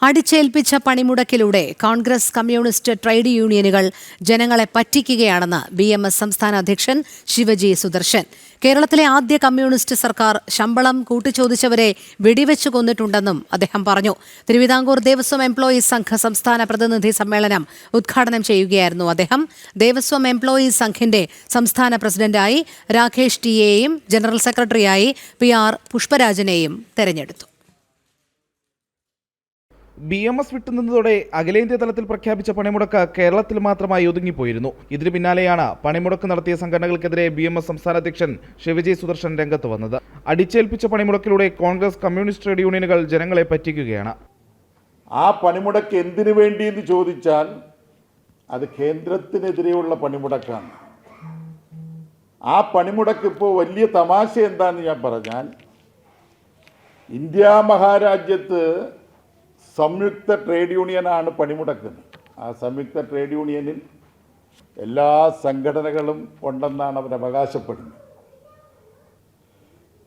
അടിച്ചേൽപ്പിച്ച പണിമുടക്കിലൂടെ Congress communist trade യൂണിയനുകൾ ജനങ്ങളെ പറ്റിക്കുകയാണെന്ന് BMS സംസ്ഥാന അധ്യക്ഷൻ ശിവജി സുദർശൻ. കേരളത്തിലെ ആദ്യ കമ്മ്യൂണിസ്റ്റ് സർക്കാർ ശമ്പളം കൂട്ടിച്ചോദിച്ചവരെ വെടിവെച്ചു കൊന്നിട്ടുണ്ടെന്നും അദ്ദേഹം പറഞ്ഞു. തിരുവിതാംകൂർ ദേവസ്വം എംപ്ലോയീസ് സംഘ് സംസ്ഥാന പ്രതിനിധി സമ്മേളനം ഉദ്ഘാടനം ചെയ്യുകയായിരുന്നു അദ്ദേഹം. ദേവസ്വം എംപ്ലോയീസ് സംഘിന്റെ സംസ്ഥാന പ്രസിഡന്റായി രാകേഷ് ടിയെയും ജനറൽ സെക്രട്ടറിയായി PR പുഷ്പരാജനെയും തെരഞ്ഞെടുത്തു. BMS വിട്ടുനിന്നതോടെ അഖിലേന്ത്യാ തലത്തിൽ പ്രഖ്യാപിച്ച പണിമുടക്ക് കേരളത്തിൽ മാത്രമായി ഒതുങ്ങിപ്പോയിരുന്നു. ഇതിനു പിന്നാലെയാണ് പണിമുടക്ക് നടത്തിയ സംഘടനകൾക്കെതിരെ BMS സംസ്ഥാന അധ്യക്ഷൻ ശിവജി സുദർശൻ രംഗത്ത് വന്നത്. അടിച്ചേൽപ്പിച്ച പണിമുടക്കിലൂടെ കോൺഗ്രസ് കമ്മ്യൂണിസ്റ്റ് ട്രേഡ് യൂണിയനുകൾ ജനങ്ങളെ പറ്റിക്കുകയാണ്. ആ പണിമുടക്ക് എന്തിനു വേണ്ടിയെന്ന് ചോദിച്ചാൽ അത് കേന്ദ്രത്തിനെതിരെയുള്ള പണിമുടക്കാണ്. ആ പണിമുടക്ക് ഇപ്പോൾ വലിയ തമാശ എന്താണെന്ന് ഞാൻ പറഞ്ഞാൽ, ഇന്ത്യ മഹാരാജ്യത്ത് സംയുക്ത ട്രേഡ് യൂണിയനാണ് പണിമുടക്കുന്നത്. ആ സംയുക്ത ട്രേഡ് യൂണിയനിൽ എല്ലാ സംഘടനകളും ഉണ്ടെന്നാണ് അവർ അവകാശപ്പെടുന്നത്.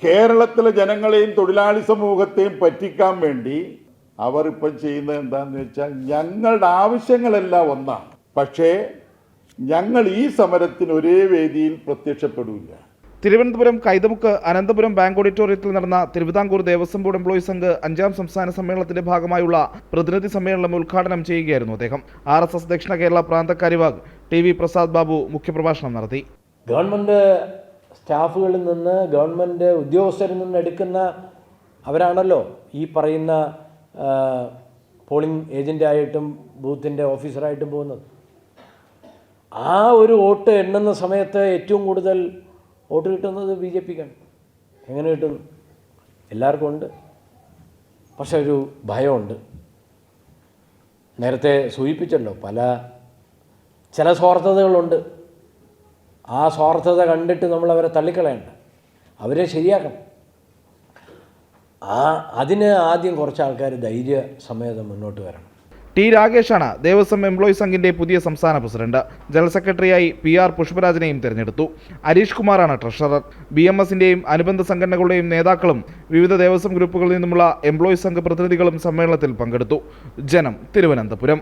കേരളത്തിലെ ജനങ്ങളെയും തൊഴിലാളി സമൂഹത്തെയും പറ്റിക്കാൻ വേണ്ടി അവർ ഇപ്പം ചെയ്യുന്നത് എന്താണെന്ന് വെച്ചാൽ, ഞങ്ങളുടെ ആവശ്യങ്ങളെല്ലാം ഒന്നാണ്, പക്ഷേ ഞങ്ങൾ ഈ സമരത്തിന് ഒരേ വേദിയിൽ പ്രത്യക്ഷപ്പെടില്ല. തിരുവനന്തപുരം കൈതമുക്ക് അനന്തപുരം ബാങ്ക് ഓഡിറ്റോറിയത്തിൽ നടന്ന തിരുവിതാംകൂർ ദേവസ്വം ബോർഡ് എംപ്ലോയീസ് സംഘ് 5ാം സംസ്ഥാന സമ്മേളനത്തിന്റെ ഭാഗമായുള്ള പ്രതിനിധി സമ്മേളനം ഉദ്ഘാടനം ചെയ്യുകയായിരുന്നു അദ്ദേഹം. RSS ദക്ഷിണ കേരള പ്രാന്ത കാര്യവാഹ് TV പ്രസാദ് ബാബു മുഖ്യപ്രഭാഷണം നടത്തി. ഗവൺമെൻറ് സ്റ്റാഫുകളിൽ നിന്ന്, ഗവൺമെൻറ് ഉദ്യോഗസ്ഥരിൽ നിന്ന് എടുക്കുന്ന അവരാണല്ലോ ഈ പറയുന്ന പോളിംഗ് ഏജൻ്റായിട്ടും ബൂത്തിൻ്റെ ഓഫീസറായിട്ടും പോകുന്നത്. ആ ഒരു വോട്ട് എണ്ണുന്ന സമയത്ത് ഏറ്റവും കൂടുതൽ വോട്ട് കിട്ടുന്നത് BJPക്കാണ്. എങ്ങനെ കിട്ടുന്നു? എല്ലാവർക്കും ഉണ്ട്, പക്ഷെ ഒരു ഭയമുണ്ട്. നേരത്തെ സൂചിപ്പിച്ചല്ലോ, ചില സ്വാർത്ഥതകളുണ്ട്. ആ സ്വാർത്ഥത കണ്ടിട്ട് നമ്മൾ അവരെ തള്ളിക്കളയണ്ട, അവരെ ശരിയാക്കണം. അതിന് ആദ്യം കുറച്ച് ആൾക്കാർ ധൈര്യസമേതം മുന്നോട്ട് വരണം. T. രാകേഷാണ് ദേവസ്വം എംപ്ലോയീസ് സംഘിന്റെ പുതിയ സംസ്ഥാന പ്രസിഡന്റ്. ജനറൽ സെക്രട്ടറിയായി PR പുഷ്പരാജനെയും തെരഞ്ഞെടുത്തു. അരീഷ് കുമാറാണ് ട്രഷറർ. BMSന്റെയും അനുബന്ധ സംഘടനകളുടെയും നേതാക്കളും വിവിധ ദേവസ്വം ഗ്രൂപ്പുകളിൽ നിന്നുമുള്ള എംപ്ലോയീസ് സംഘ പ്രതിനിധികളും സമ്മേളനത്തിൽ പങ്കെടുത്തു. ജനം, തിരുവനന്തപുരം.